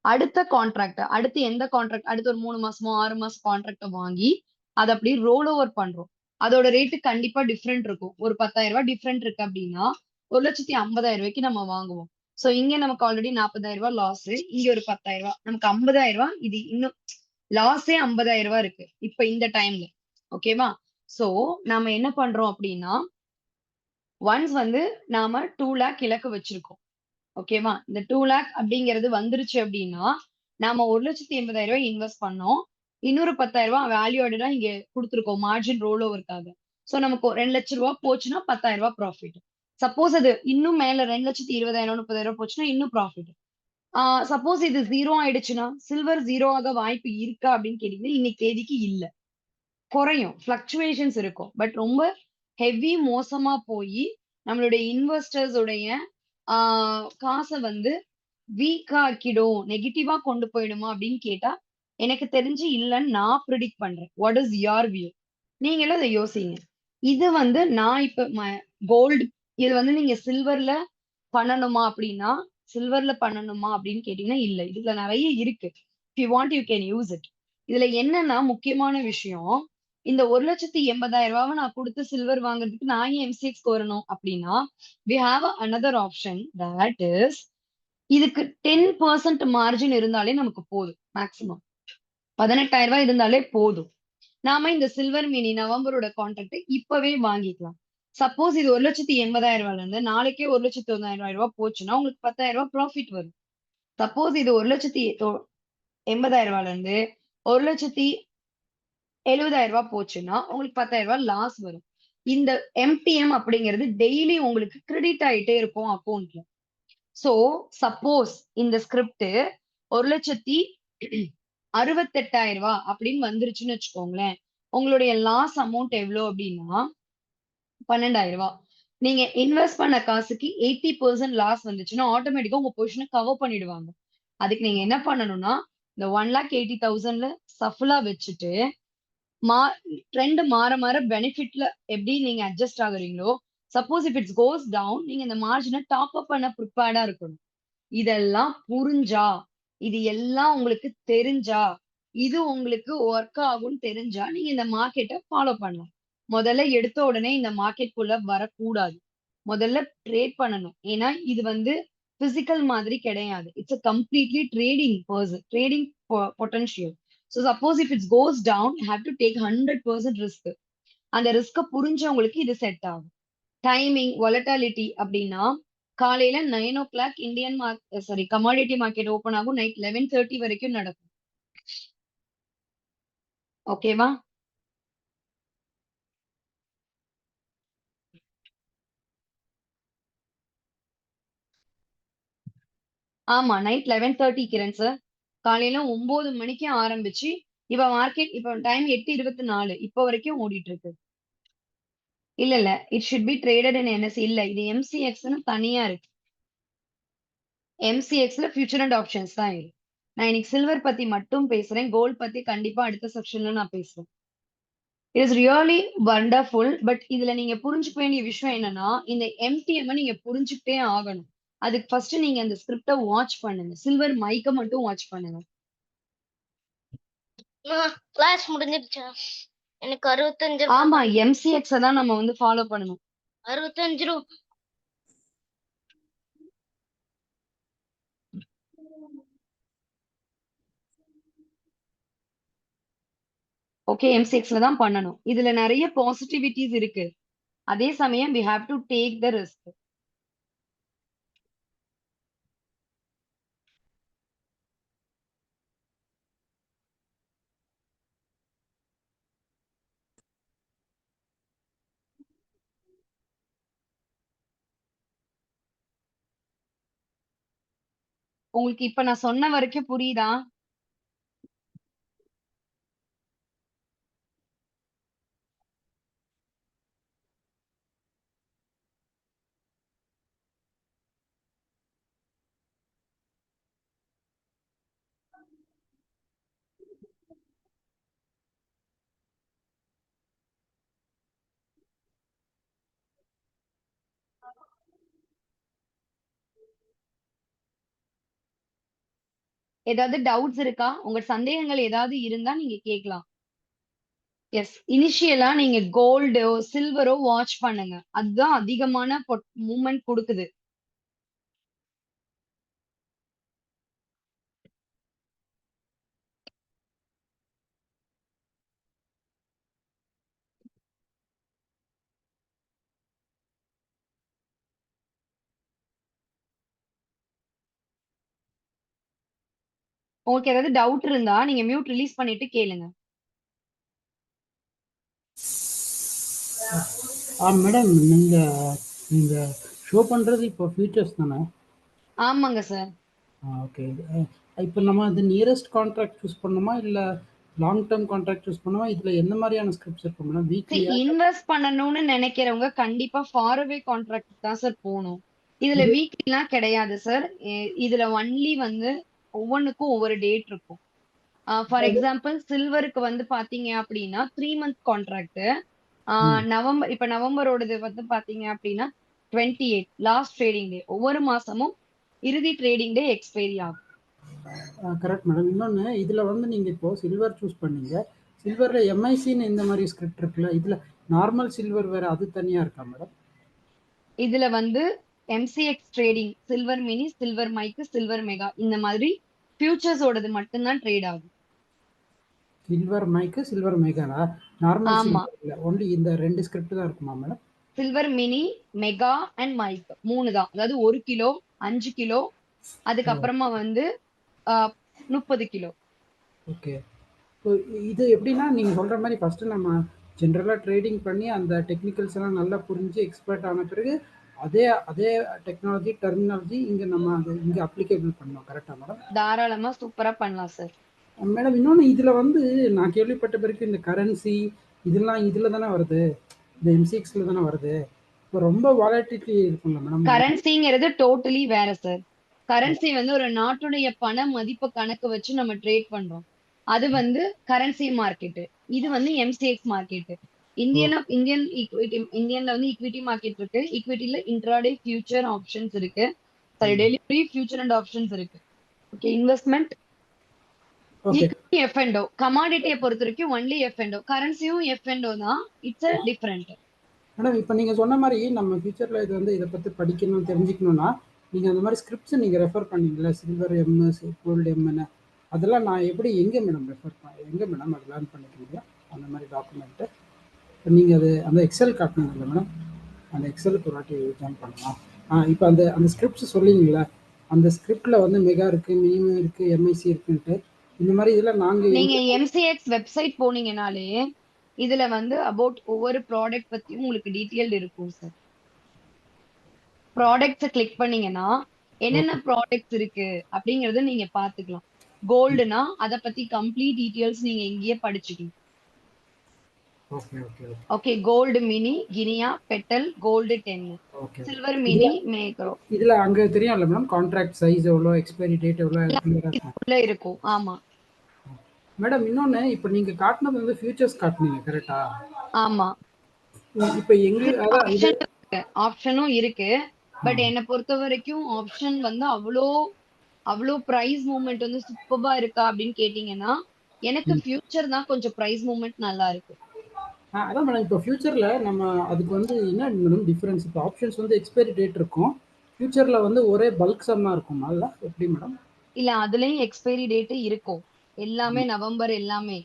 அடுத்த கான்ட்ராக்ட் அடுத்து எந்த கான்ட்ராக்ட் அடுத்து ஒரு 3 மாசமோ 6 மாசம் கான்ட்ராக்ட வாங்கி அதை அப்படியே ரோல் ஓவர் பண்றோம். அதோட ரேட்டு கண்டிப்பா டிஃப்ரெண்ட் இருக்கும். ஒரு 10,000 ரூபாய் டிஃப்ரெண்ட் இருக்கு அப்படின்னா 1,50,000 ரூபாய்க்கு நம்ம வாங்குவோம். சோ இங்க நமக்கு ஆல்ரெடி 40,000 ரூபாய் லாஸ். இங்க ஒரு 10,000 ரூபாய் நமக்கு 50,000 ரூபாய். இது இன்னும் லாஸே 50,000 ரூபாய் இருக்கு இப்ப இந்த டைம்ல. ஓகேவா? சோ நாம என்ன பண்றோம் அப்படின்னா ஒன்ஸ் வந்து நாம 2 லேக் இலக்கு வச்சிருக்கோம். ஓகேவா? இந்த 2 லேக் அப்படிங்கிறது வந்துருச்சு அப்படின்னா நாம 1,80,000 ரூபாய் இன்வெஸ்ட் பண்ணோம். இன்னொரு 10,000 ரூபாய் வேல்யூ ஆடடா இங்க கொடுத்திருக்கோம் மார்ஜின் ரோல் ஓவருக்காக. சோ நமக்கு 2,00,000 ரூபாய் போச்சுன்னா 10,000 ரூபாய் ப்ராஃபிட். சப்போஸ் அது இன்னும் மேல 2,20,000 30,000 போச்சுன்னா இன்னும் ப்ராஃபிட். சப்போஸ் இது 0 ஆயிடுச்சுன்னா சில்வர் 0 ஆக வாய்ப்பு இருக்கா அப்படின்னு கேட்டீங்கன்னா இன்னைக்கு தேதிக்கு இல்ல. குறையும். பிளக்சுவேஷன்ஸ் இருக்கும். பட் ரொம்ப ஹெவி மோசமா போயி நம்மளுடைய இன்வெஸ்டர்ஸ் உடைய காச வந்து வீக் ஆக்கிடும், நெகட்டிவா கொண்டு போயிடுமா அப்படின்னு கேட்டா, எனக்கு தெரிஞ்சு இல்லன்னு நான் பிரெடிக்ட் பண்றேன். What is your view? நீங்களும் அத யோசிங்க. இது வந்து நான் இப்ப கோல்டு இது வந்து நீங்க சில்வர்ல பண்ணணுமா அப்படின்னா, சில்வர்ல பண்ணணுமா அப்படின்னு கேட்டீங்கன்னா, இல்ல. இதுல நெறைய இருக்கு. If you want you can use it. இதுல என்னன்னா முக்கியமான விஷயம், இந்த 1,80,000 நான் குடுத்து சில்வர் வாங்குறதுக்கு நான் ஏன் எம்சிஎக்ஸ்க்கு வரணும் அப்படின்னா, we have another option that is இதுக்கு 10% மார்ஜின் இருந்தாலே நமக்கு போதும். மேக்ஸிமம் 18,000 ரூபாய் இருந்தாலே போதும். நாம இந்த சில்வர் மினி நவம்பரோட கான்ட்ராக்ட் இப்பவே வாங்கிக்கலாம். சப்போஸ் இது 1,80,000 ரூபாய்ல இருந்து நாளைக்கே 1,90,000 ரூபாய் போச்சுன்னா உங்களுக்கு 10,000 ரூபாய் ப்ராஃபிட் வரும். சப்போஸ் இது 1,80,000 ரூபாய்ல இருந்து 1,70,000 ரூபாய் போச்சுன்னா உங்களுக்கு 10,000 ரூபாய் லாஸ் வரும். இந்த எம்டிஎம் அப்படிங்கிறது டெய்லி உங்களுக்கு கிரெடிட் ஆயிட்டே இருக்கும் அக்கௌண்ட்ல. சோ சப்போஸ் இந்த ஸ்கிரிப்ட் 1,68,000 ரூபாய் அப்படின்னு வந்துருச்சுன்னு வச்சுக்கோங்களேன். உங்களுடைய லாஸ் அமௌண்ட் எவ்வளவு அப்படின்னா 12,000 ரூபாய். நீங்க இன்வெஸ்ட் பண்ண காசுக்கு 80% லாஸ் வந்துச்சுன்னா ஆட்டோமேட்டிக்கா உங்க பொசிஷனை கவர் பண்ணிடுவாங்க. அதுக்கு நீங்க என்ன பண்ணணும்னா இந்த 1,80,000ல சஃபலா வச்சுட்டு மா ட்ரெண்ட் மாற மாற பெனிஃபிட்ல எப்படி நீங்க அட்ஜஸ்ட் ஆகுறீங்களோ, suppose if it's goes down நீங்க இந்த மார்ஜினை டாப் அப் பண்ண ப்ரிப்பேர்டா இருக்கணும். இதெல்லாம் புரிஞ்சா, இது எல்லாம் உங்களுக்கு தெரிஞ்சா, இது உங்களுக்கு ஒர்க் ஆகும்னு தெரிஞ்சா, நீங்க இந்த மார்க்கெட்ட ஃபாலோ பண்ணலாம். முதல்ல எடுத்த உடனே இந்த மார்க்கெட்குள்ள வரக்கூடாது. முதல்ல ட்ரேட் பண்ணணும். ஏன்னா இது வந்து பிசிக்கல் மாதிரி கிடையாது. It's a completely trading person, trading potential. So suppose if it goes down, you have to take 100% risk. அந்த ரிஸ்க புரிஞ்சவங்களுக்கு இது செட் ஆகும். டைமிங், வொலட்டாலிட்டி அப்படின்னா காலையில 9 o'clock Indian commodity market open ஆகும். நைட் 11:30 வரைக்கும் நடக்கும். ஓகேவா? ஆமா, நைட் 11:30 கிரண் சார். காலையில 9 மணிக்கு ஆரம்பிச்சு இப்ப மார்க்கெட் இப்ப டைம் 8:24 இப்ப வரைக்கும் ஓடிட்டு இருக்கு. இல்ல இல்ல, it should be traded in NSC. இல்ல, இது எம்சிஎக்ஸ்னு தனியா இருக்கு. எம்சிஎக்ஸ்ல ஃபியூச்சர் அண்ட் ஆப்ஷன்ஸ் தான் இருக்கு. நான் இன்னைக்கு சில்வர் பத்தி மட்டும் பேசுறேன். கோல்ட் பத்தி கண்டிப்பா அடுத்த செக்ஷன்ல நான் பேசுறேன். It is really wonderful. But இதுல நீங்க புரிஞ்சுக்க வேண்டிய விஷயம் என்னன்னா, இந்த எம்டிஎம் நீங்க புரிஞ்சுக்கிட்டே ஆகணும். அதுக்கு ஃபர்ஸ்ட் நீங்க அந்த ஸ்கிரிப்ட வாட்ச் பண்ணுங்க. சில்வர் மைக்க மட்டும் வாட்ச் பண்ணுங்க. கிளாஸ் முடிஞ்சிருச்சா? எனக்கு 65 ஆமா, எம்சிஎக்ஸ் தான் நம்ம வந்து ஃபாலோ பண்ணணும். 65 ரூ. ஓகே, எம்சிஎக்ஸ்ல தான் பண்ணணும். இதுல நிறைய பாசிட்டிவிட்டிஸ் இருக்கு. அதே சமயம் we have to take the risk. உங்களுக்கு இப்ப நான் சொன்ன வரைக்கும் புரியுதா? ஏதாவது டவுட்ஸ் இருக்கா? உங்க சந்தேகங்கள் ஏதாவது இருந்தா நீங்க கேட்கலாம். எஸ். இனிஷியலா நீங்க கோல்டோ, சில்வரோ வாட்ச் பண்ணுங்க. அதுதான் அதிகமான மூவ்மெண்ட் குடுக்குது. உங்களுக்கு ஏதாவது டவுட் இருந்தா நீங்க மியூட் ரிலீஸ் பண்ணிட்டு கேளுங்க. மேடம் நீங்க ஷோ பண்றது இப்போ ஃபியூச்சர்ஸ் தானே? ஆமாங்க சார். ஓகே. இப்போ நம்ம அது நியரஸ்ட் கான்ட்ராக்ட் சூஸ் பண்ணணுமா இல்லை லாங் டேர்ம் கான்ட்ராக்ட் சூஸ் பண்ணணுமா? இதில் எந்த மாதிரியான ஸ்கிரிப்ட்ஸ் இருக்கும் மேடம்? வீக்லியா? இன்வெஸ்ட் பண்ணணும்னு நினைக்கிறவங்க கண்டிப்பா ஃபார் அவே கான்ட்ராக்ட் தான் சார் போகணும். இதுல இது வீக்லிலாம் கிடையாது சார். இதுல ஒன்லி வந்து ஒவ்வொன்றுக்கும் ஒவ்வொரு டேட் இருக்கும். ஃபார் எக்ஸாம்பிள் சில்வருக்கு வந்து பாத்தீங்க அப்படின்னா 3 மந்த் கான்ட்ராக்ட். நவம்பர் இப்ப நவம்பரோடது வந்து பாத்தீங்க அப்படின்னா 28 லாஸ்ட் ட்ரேடிங் டே. ஒவ்வொரு மாசமும் இறுதி ட்ரேடிங் டே எக்ஸ்பைரி ஆகும். Correct madam. இன்னொன்று இதில் வந்து நீங்கள் இப்போ சில்வர் சூஸ் பண்ணீங்க. சில்வரில் எம்ஐசின்னு இந்த மாதிரி ஸ்கிரிப்ட் இருக்குல்ல, இதில் நார்மல் சில்வர் வேறு அது தனியாக இருக்கா மேடம்? இதுல வந்து MCX trading, silver mini, silver micro, silver mega இந்த மாதிரி ஃபியூச்சர்ஸோடது மட்டும்தான் ட்ரேட் ஆகும். சில்வர் மைக்கு சில்வர் மெகாவா? நார்மல் ஆமா. சில்வர் இல்லை, ஒன்லி இந்த 2 ஸ்கிரிப்ட் தான் இருக்குமா madam? Silver mini, mega and micro 3 தான். அதாவது 1 கிலோ, 5 கிலோ, அதுக்கப்புறமா வந்து 30 கிலோ. ஓகே. ஸோ இது எப்படின்னா நீங்கள் சொல்கிற மாதிரி ஃபஸ்ட்டு நம்ம ஜென்ரலாக ட்ரேடிங் பண்ணி அந்த டெக்னிக்கல்ஸ் எல்லாம் நல்லா புரிஞ்சு எக்ஸ்பர்ட் ஆன பிறகு அதே அதே டெக்னாலஜி டெர்மினாலஜி இங்கே நம்ம அது இங்கே அப்ளிகேபிள் பண்ணோம். கரெக்டாக மேடம்? தாராளமா சூப்பரா பண்ணலாம் சார். மேடம் இன்னொன்று இதில் வந்து நான் கேள்விப்பட்ட பிறகு இந்த கரன்சி இதெல்லாம் இதில் தானே வருது, இந்த எம்சிஎக்ஸில் தானே வருது. இப்போ ரொம்ப வாலட்டிலிட்டி இருக்கும்ல மேடம்? கரன்சிங்கிறது டோட்டலி வேற சார். கரன்சி வந்து ஒரு நாட்டுடைய பண மதிப்பு கணக்கு வச்சு நம்ம ட்ரேட் பண்றோம். அது வந்து கரன்சி மார்க்கெட். இது வந்து எம்சிஎக்ஸ் மார்க்கெட். இந்தியன்ல வந்து ஈக்விட்டி மார்க்கெட் இருக்கு. ஈக்விட்டில இன்ட்ராடே ஃபியூச்சர் ஆப்ஷன்ஸ் இருக்கு. Sorry, delivery future and options இருக்கு. Okay. Investment okay equity F and O. கமாடிட்டியை பொறுத்த வரைக்கும் ஒன்லி எஃப் அண்ட் ஓ. கரன்சியும் எஃப் அண்ட் ஓ தான். It's a different. மேடம். இப்போ நீங்கள் சொன்ன மாதிரி நம்ம ஃபியூச்சரில் இது வந்து இதை பற்றி படிக்கணும் தெரிஞ்சுக்கணுன்னா நீங்கள் அந்த மாதிரி ஸ்கிரிப்ட்ஸை நீங்கள் ரெஃபர் பண்ணீங்களா? சில்வர் எம்எஸ் கோல்டு எம்என்னு அதெல்லாம் நான் எப்படி எங்கே மேடம் ரெஃபர் எங்கே மேடம் அது லேர்ன் பண்ணிக்கிறீங்களா அந்த மாதிரி டாக்குமெண்ட்டு? இப்போ நீங்கள் அது அந்த எக்ஸல் காட்டினீங்கல்ல மேடம், அந்த எக்ஸலுக்கு ஒரு வாட்டி ஜாயின் பண்ணலாம். இப்போ அந்த அந்த ஸ்கிரிப்ட்ஸ் சொல்லிங்களா, அந்த ஸ்கிரிப்டில் வந்து மெகா இருக்குது, மினிமம் இருக்குது, எம்ஐசி இருக்குன்ட்டு இந்த மாதிரி இதெல்லாம் நாங்கள் நீங்க எம்சிஎக்ஸ் வெப்சைட் போனீங்கனாலே இதுல வந்து அபவுட் ஒவ்வொரு ப்ராடக்ட் பத்தியும் உங்களுக்கு டீட்டெயில் இருக்கும் சார். ப்ராடக்ட்ஸை கிளிக் பண்ணீங்கன்னா என்னென்ன ப்ராடக்ட்ஸ் இருக்கு அப்படிங்கறத நீங்க பாத்துக்கலாம். கோல்டுனா அதை பத்தி கம்ப்ளீட் டீட்டெயில்ஸ் நீங்க இங்கேயே படிச்சுக்கலாம். Okay okay okay. Gold mini, guinea, petal, gold 10, okay. Silver mini, macro இதில் அங்கே தெரியும்ல மேடம், கான்ட்ராக்ட் சைஸ் எவ்வளோ, எக்ஸ்பைரி டேட் எவ்வளோ உள்ள இருக்கும். ஆமா மேடம். இன்னொன்று இப்போ நீங்கள் காட்டினது வந்து ஃபியூச்சர்ஸ் காட்டினீங்க கரெக்டா? ஆமா. இப்போ எங்களுக்கு அதான் இது ஆப்ஷனும் இருக்கு. பட் என்னை பொறுத்த வரைக்கும் ஆப்ஷன் வந்து அவ்வளோ பிரைஸ் மூவ்மெண்ட் வந்து சூப்பர்பா இருக்கா அப்படின்னு கேட்டீங்கன்னா எனக்கு ஃபியூச்சர் தான் கொஞ்சம் பிரைஸ் மூவ்மெண்ட் நல்லா இருக்கு. அதான் மேடம். இப்போ ஃபியூச்சரில் நம்ம அதுக்கு வந்து என்ன மேடம் டிஃப்ரென்ஸ்? இப்போ ஆப்ஷன்ஸ் வந்து எக்ஸ்பைரி டேட் இருக்கும், ஃபியூச்சரில் வந்து ஒரே பல்க் சம்மாக இருக்கும். அதில் எப்படி மேடம்? இல்ல, அதுலயும் எக்ஸ்பைரி டேட் இருக்கும். எல்லாமே நவம்பர் எல்லாமே.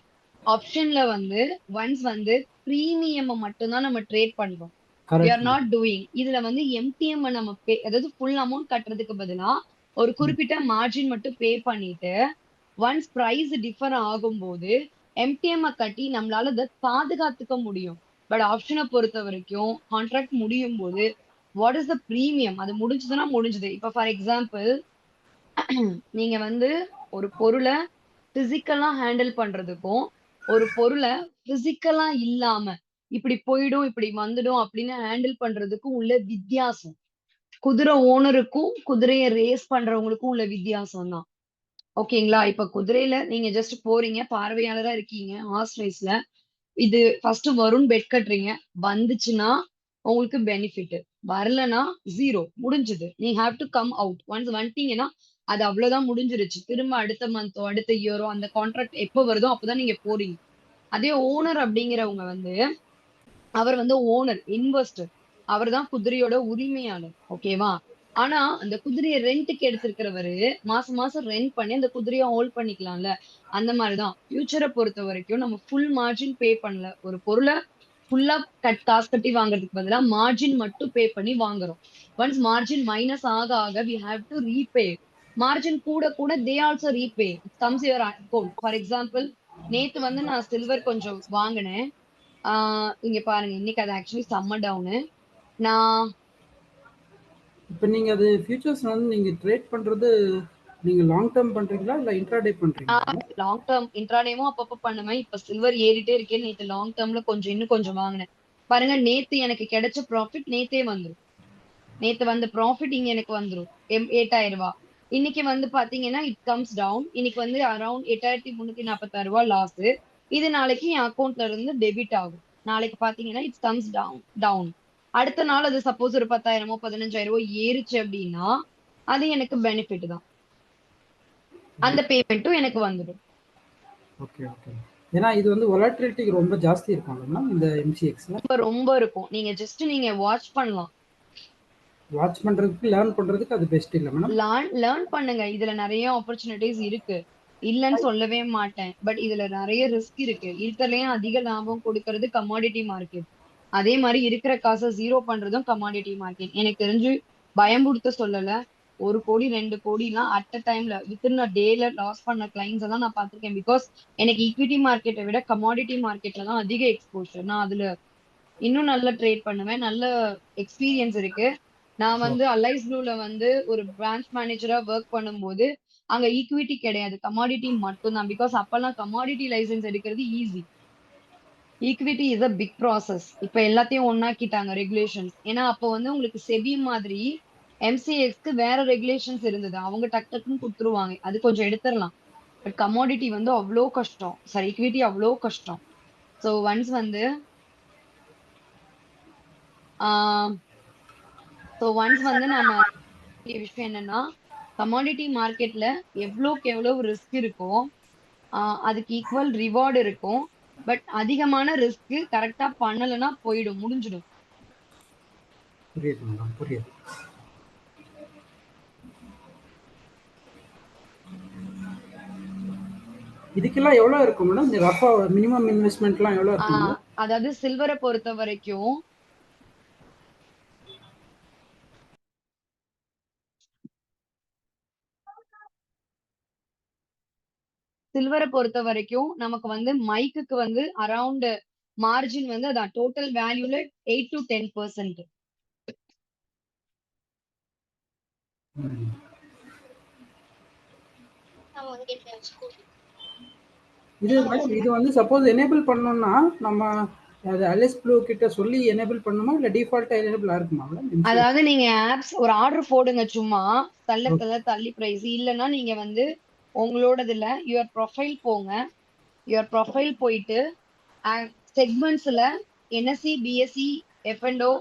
ஆப்ஷன்ல வந்து ஒன்ஸ் வந்து பிரீமியம் மட்டும்தான் நம்ம ட்ரேட் பண்றோம். we are correct. not doing. இதுல வந்து எம்டிஎம் நம்ம அதாவது ஃபுல் அமௌண்ட் கட்டுறதுக்கு பதிலா ஒரு குறிப்பிட்ட மார்ஜின் மட்டும் பே பண்ணிட்டு ஒன்ஸ் பிரைஸ் டிஃபர் ஆகும்போது எம்டிஎம் கட்டி நம்மளால அதை பாதுகாத்துக்க முடியும். பட் ஆப்ஷனை பொறுத்த வரைக்கும் கான்ட்ராக்ட் முடியும் போது வாட் இஸ் த பிரீமியம், அது முடிஞ்சதுன்னா முடிஞ்சது. இப்ப ஃபார் எக்ஸாம்பிள் நீங்க வந்து ஒரு பொருளை பிசிக்கலா ஹேண்டில் பண்றதுக்கும் ஒரு பொருளை பிசிக்கலா இல்லாம இப்படி போயிடும் இப்படி வந்துடும் அப்படின்னு ஹேண்டில் பண்றதுக்கும் உள்ள வித்தியாசம். குதிரை ஓனருக்கும் குதிரையை ரேஸ் பண்றவங்களுக்கும் உள்ள வித்தியாசம் தான். ஓகேங்களா? இப்ப குதிரையில நீங்க ஜஸ்ட் போறீங்க, பார்வையாளரா இருக்கீங்க, ஹார்ஸ் ரேஸ்ல. இது ஃபர்ஸ்ட் வரும்னு பெட் கட்டுறீங்க. வந்துச்சுன்னா உங்களுக்கு பெனிஃபிட், வரலன்னா ஜீரோ, முடிஞ்சது. நீ have to come out. Once வந்துட்டீங்கன்னா அது அவ்வளவுதான், முடிஞ்சிருச்சு. திரும்ப அடுத்த மந்தோ அடுத்த இயரோ அந்த கான்ட்ராக்ட் எப்போ வருதோ அப்பதான் நீங்க போறீங்க. அதே ஓனர் அப்படிங்கிறவங்க வந்து அவர் வந்து ஓனர் இன்வெஸ்டர், அவர் தான் குதிரையோட உரிமையாளர். ஓகேவா? ஆனா அந்த குதிரையை ரெண்ட்டுக்கு எடுத்திருக்கிறவரு மாசம் மாசம் ரெண்ட் பண்ணி அந்த குதிரையை ஹோல்ட் பண்ணிக்கலாம்ல. அந்த மாதிரிதான் ஃபியூச்சரை பொறுத்த வரைக்கும் நம்ம ஃபுல் மார்ஜின் பே பண்ணல. ஒரு பொருளை ஃபுல்லா காசு கட்டி வாங்குறதுக்கு பதிலா மார்ஜின் மட்டும் பே பண்ணி வாங்குறோம். ஒன்ஸ் மார்ஜின் மைனஸ் ஆக ஆக we have to repay. Margin கூட கூட they also repay. Comes your account. For example, நேத்து வந்து நான் சில்வர் கொஞ்சம் வாங்கினேன். இங்க பாருங்க, இன்னைக்கு அது ஆக்சுவலி செம்ம டவுனு. நான் இப்போ நீங்கள் அது ஃபியூச்சர்ஸ் வந்து நீங்கள் ட்ரேட் பண்ணுறது நீங்கள் லாங் டேர்ம் பண்ணுறீங்களா இல்லை இன்ட்ராடே பண்ணுறீங்களா? லாங் டேர்ம் இன்ட்ராடேவும் அப்பப்ப பண்ணுவேன். இப்ப சில்வர் ஏறிட்டே இருக்கேன். நேத்து லாங் டேர்ம்ல கொஞ்சம் இன்னும் கொஞ்சம் வாங்கினேன். பாருங்க, நேத்து எனக்கு கிடைச்ச ப்ராஃபிட் நேத்தே வந்துரும். நேத்து வந்த ப்ராஃபிட் இங்க எனக்கு வந்துரும். 8,000 ரூபாய். இன்னைக்கு வந்து பாத்தீங்கன்னா இட் கம்ஸ் டவுன். இன்னைக்கு வந்து அரௌண்ட் 8,346 ரூபாய் லாஸ். இது நாளைக்கு என் அக்கௌண்ட்ல இருந்து டெபிட் ஆகும். நாளைக்கு பாத்தீங்கன்னா இட் கம்ஸ் டவுன். அடுத்த நாள் அது சப்போஸ் ஒரு 10,000 15,000 ஏறுச்சு அப்படின்னா அது எனக்கு பெனிஃபிட் தான். அந்த பேமெண்ட்டும் எனக்கு வந்துடும். Okay okay. ஏன்னா இது வந்து வொலாட்டிலிட்டி ரொம்ப ஜாஸ்தி இருக்கும் மேம் இந்த எம்சிஎக்ஸ்ல. ரொம்ப ரொம்ப இருக்கும். நீங்க வாட்ச் பண்ணலாம். வாட்ச் பண்றதுக்கு லேர்ன் பண்றதுக்கு அது பெஸ்ட் இல்ல மேடம். லேர்ன் பண்ணுங்க. இதுல நிறைய ஆப்பர்ச்சுனிட்டிஸ் இருக்கு. இல்லன்னு சொல்லவே மாட்டேன். பட் இதுல நிறைய ரிஸ்க் இருக்கு. இருக்கிறதுலயும் அதிக லாபம் கொடுக்கறது கமாடிட்டி மார்க்கெட். அதே மாதிரி இருக்கிற காசை ஜீரோ பண்றதும் கமாடிட்டி மார்க்கெட். எனக்கு தெரிஞ்சு பயம்புடுத்த சொல்லல. 1 கோடி 2 கோடிலாம் அட் அ டைம்ல வித்தின் அ டேல லாஸ் பண்ண கிளைண்ட்ஸ் எல்லாம் நான் பார்த்திருக்கேன். பிகாஸ் எனக்கு ஈக்விட்டி மார்க்கெட்டை விட கமாடிட்டி மார்க்கெட்ல தான் அதிக எக்ஸ்போஷர். நான் அதுல இன்னும் நல்லா ட்ரேட் பண்ணுவேன். நல்ல எக்ஸ்பீரியன்ஸ் இருக்கு. நான் வந்து அலைஸ் ப்ளூல வந்து ஒரு பிரான்ச் மேனேஜரா ஒர்க் பண்ணும்போது அங்க ஈக்விட்டி கிடையாது, கமாடிட்டி மட்டும் தான். பிகாஸ் அப்பெல்லாம் கமாடிட்டி லைசன்ஸ் எடுக்கிறது easy. Equity is a big process. இப்ப எல்லாத்தையும் ஒன்னாக்கிட்டாங்க ரெகுலேஷன்ஸ். ஏன்னா அப்போ வந்து உங்களுக்கு செபி மாதிரி எம்சிஎக்ஸ்க்கு வேற ரெகுலேஷன்ஸ் இருந்தது. அவங்க டக் டக்குன்னு கொடுத்துருவாங்க. அது கொஞ்சம் எடுத்துடலாம். பட் கமாடிட்டி வந்து அவ்வளோ கஷ்டம். சாரி, ஈக்விட்டி அவ்வளோ கஷ்டம். ஸோ ஒன்ஸ் வந்து நம்ம விஷயம் என்னன்னா, கமாடிட்டி மார்க்கெட்ல எவ்வளவுக்கு எவ்வளவு ரிஸ்க் இருக்கோ அதுக்கு ஈக்குவல் ரிவார்டு இருக்கும். பட் அதிகமான ரிஸ்க் கரெக்டா பண்ணலைன்னா போயிடும், முடிஞ்சிடும். புரியுது மேடம், புரியுது. இதுக்கெல்லாம் எவ்வளவு இருக்கும் மேடம்? இந்த ரஃபா மினிமம் இன்வெஸ்ட்மெண்ட்லாம் எவ்வளவு இருக்கும்? அதாவது சில்வரை பொறுத்த வரைக்கும் நமக்கு வந்து மைக்குக்கு வந்து அரௌண்ட் மார்ஜின் வந்து அதான் டோட்டல் வேல்யூல 8 to 10%. இது வந்து சப்போஸ் எனேபிள் பண்ணோம்னா நம்ம அது அலைஸ் ப்ளூ கிட்ட சொல்லி எனேபிள் பண்ணுமா இல்ல டிஃபால்ட்டா எனேபிள் இருக்குமா மேடம்? அதாவது நீங்க ஆப்ஸ் ஒரு ஆர்டர் போடுங்க, சும்மா தள்ளி பிரைஸ் இல்லைன்னா நீங்க வந்து உங்களோடதுல யுவர் ப்ரொஃபைல் போங்க. யுவர் ப்ரொஃபைல் போயிட்டு செக்மெண்ட்ஸ்ல என்எஸ்சி பிஎஸ்சி எஃப்என்டோ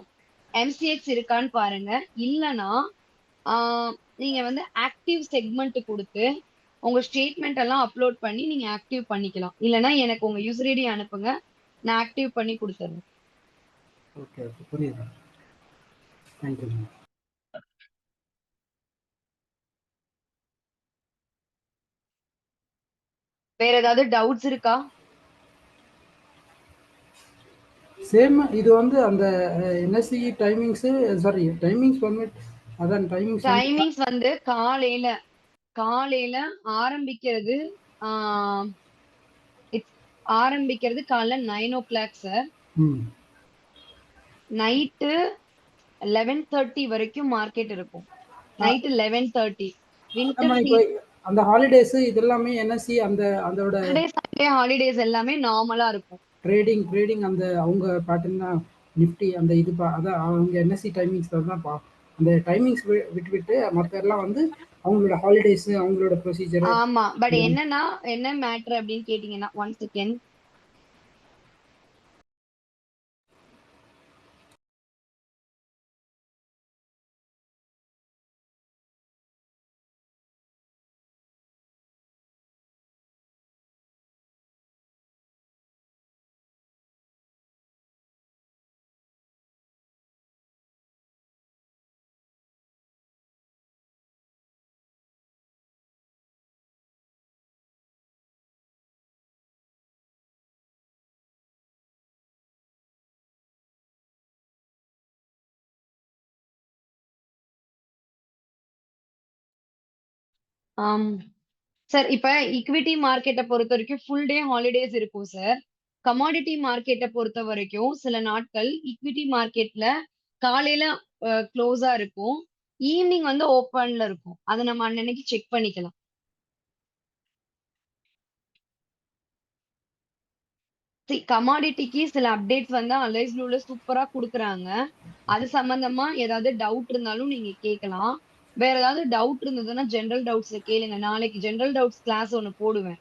எம்சிஎக்ஸ் இருக்கான்னு பாருங்க. இல்லைன்னா நீங்க வந்து ஆக்டிவ் செக்மெண்ட் கொடுத்து உங்க ஸ்டேட்மெண்ட் எல்லாம் அப்லோட் பண்ணி நீங்க ஆக்டிவ் பண்ணிக்கலாம். இல்லைன்னா எனக்கு உங்க யூசர் ஐடி அனுப்புங்க, நான் ஆக்டிவ் பண்ணி கொடுத்துறேன். ஓகே ஓகே, புரியுது. Thank you ma'am. வேற ஏதாவது டவுட்ஸ் இருக்கா? சேம் இது வந்து அந்த NSC timings, sorry timings permit, அதான் டைமிங்ஸ் வந்து காலையில ஆரம்பிக்கிறது காலைல 9 o'clock சார். நைட்டு 11:30 வரைக்கும் மார்க்கெட் இருக்கும். நைட்டு 11:30. அந்த ஹாலிடேஸ் இதெல்லாமே என்எஸ்சி அந்த அதோட சண்டே ஹாலிடேஸ் எல்லாமே நார்மலா இருக்கும். ட்ரேடிங் அந்த அவங்க பேட்டர்னா நிஃப்டி அந்த இது அதான் அவங்க என்எஸ்சி டைமிங்ஸ் தான் அந்த டைமிங்ஸ் விட்டு மற்ற எல்லாம் வந்து அவங்களோட ஹாலிடேஸ் அவங்களோட ப்ரொசீஜர். ஆமா, பட் என்னன்னா என்ன மேட்டர் அப்படின்னு கேட்டீங்கன்னா, 1 second. சார் இப்ப ஈக்விட்டி மார்க்கெட்டை பொறுத்த வரைக்கும் ஃபுல் டே ஹாலிடேஸ் இருக்கும் சார். கமாடிட்டி மார்க்கெட்டை பொறுத்த வரைக்கும் சில நாட்கள் ஈக்விட்டி மார்க்கெட்ல காலையில க்ளோஸா இருக்கும், ஈவினிங் வந்து ஓப்பன்ல இருக்கும். அதை நம்ம அன்னன்னைக்கு செக் பண்ணிக்கலாம். கமாடிட்டிக்கு சில அப்டேட்ஸ் வந்து அலைஸ் ப்ளூல சூப்பரா குடுக்குறாங்க. அது சம்பந்தமா ஏதாவது டவுட் இருந்தாலும் நீங்க கேட்கலாம். வேற ஏதாவது டவுட் இருந்ததுன்னா ஜெனரல் டவுட்ஸ்ல கேளுங்க. நாளைக்கு ஜெனரல் டவுட்ஸ் கிளாஸ் ஒன்னு போடுவேன்.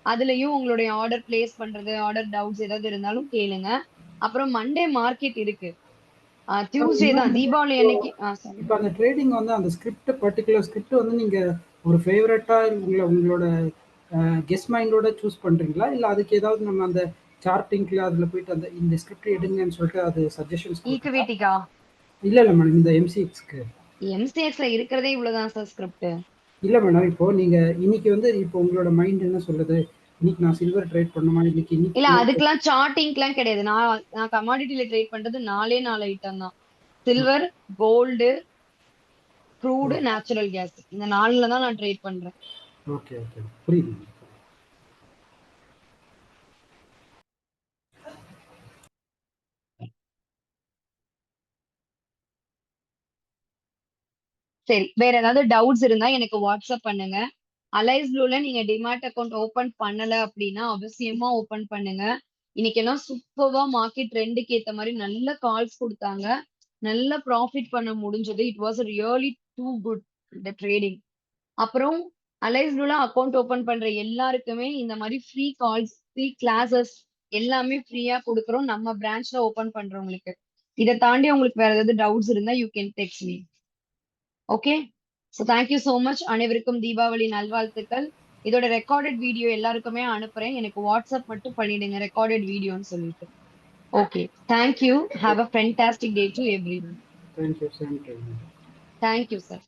அதுலயும் உங்களுடைய ஆர்டர் பிளேஸ் பண்றது, ஆர்டர் டவுட்ஸ் ஏதாவது இருந்தாலும் கேளுங்க. அப்புறம் மண்டே மார்க்கெட் இருக்கு. டியூஸ்டே தான் தீபாவளி அன்னைக்கு. இப்போ அந்த ட்ரேடிங் வந்து அந்த ஸ்கிரிப்ட் பர்டிகுலர் ஸ்கிரிப்ட் வந்து நீங்க ஒரு ஃபேவரட்டா உங்களோட கெஸ் மைண்டோட சூஸ் பண்றீங்களா, இல்ல அதுக்கு ஏதாவது நம்ம அந்த சார்ட்டிங்ல அதுல போயிட்டு அந்த இந்த ஸ்கிரிப்ட் எடுங்கன்னு சொல்லிட்டு அது சஜஷன்ஸ் ஈக்விட்டிக்கா? இல்ல மேடம், இந்த எம்சிஎக்ஸ்க்கு. எம்சிஎக்ஸ்ல இருக்கிறதே இவ்வளவுதான் சார் ஸ்கிரிப்ட். இல்ல மேடம், இப்போ நீங்க இன்னைக்கு வந்து இப்போ உங்களோட மைண்ட் என்ன சொல்லுது, இன்னைக்கு நான் சில்வர் ட்ரேட் பண்ணுமா, இன்னைக்கு இல்ல அதுக்கெல்லாம் சார்ட்டிங்லாம் கிடையாது. நான் கமாடிட்டில ட்ரேட் பண்றது 4 ஐட்டம் தான். Silver, gold, crude, natural gas. இந்த 4ல தான் நான் ட்ரேட் பண்றேன். ஓகே ஓகே, புரியுது. சரி, வேற ஏதாவது டவுட்ஸ் இருந்தா எனக்கு வாட்ஸ்அப் பண்ணுங்க. அலைஸ் ப்ளூல நீங்க டிமாட் அக்கௌண்ட் ஓபன் பண்ணல அப்படின்னா அவசியமா ஓபன் பண்ணுங்க. இன்னைக்கு எல்லாம் சூப்பர்வா மார்க்கெட் ட்ரெண்டுக்கு ஏத்த மாதிரி நல்ல கால்ஸ் கொடுத்தாங்க. நல்ல ப்ராஃபிட் பண்ண முடிஞ்சது. It was really do good இந்த ட்ரேடிங். அப்புறம் அலைஸ் ப்ளூல அக்கௌண்ட் ஓபன் பண்ற எல்லாருக்குமே இந்த மாதிரி ஃப்ரீ கால்ஸ், ஃப்ரீ கிளாஸஸ் எல்லாமே ஃப்ரீயா கொடுக்குறோம் நம்ம பிரான்ச்ல ஓபன் பண்றவங்களுக்கு. இதை தாண்டி உங்களுக்கு வேற ஏதாவது டவுட்ஸ் இருந்தா you can text me. Okay, so thank you so much. அனைவருக்கும் தீபாவளி நல்வாழ்த்துக்கள். இதோட ரெக்கார்டட் வீடியோ எல்லாருக்குமே அனுப்புறேன். எனக்கு வாட்ஸ்அப் மட்டும் பண்ணிடுங்க ரெக்கார்டட் வீடியோன்னு சொல்லிட்டு. Okay, thank you. Have a fantastic day to every one. Thank you sir. Thank you sir.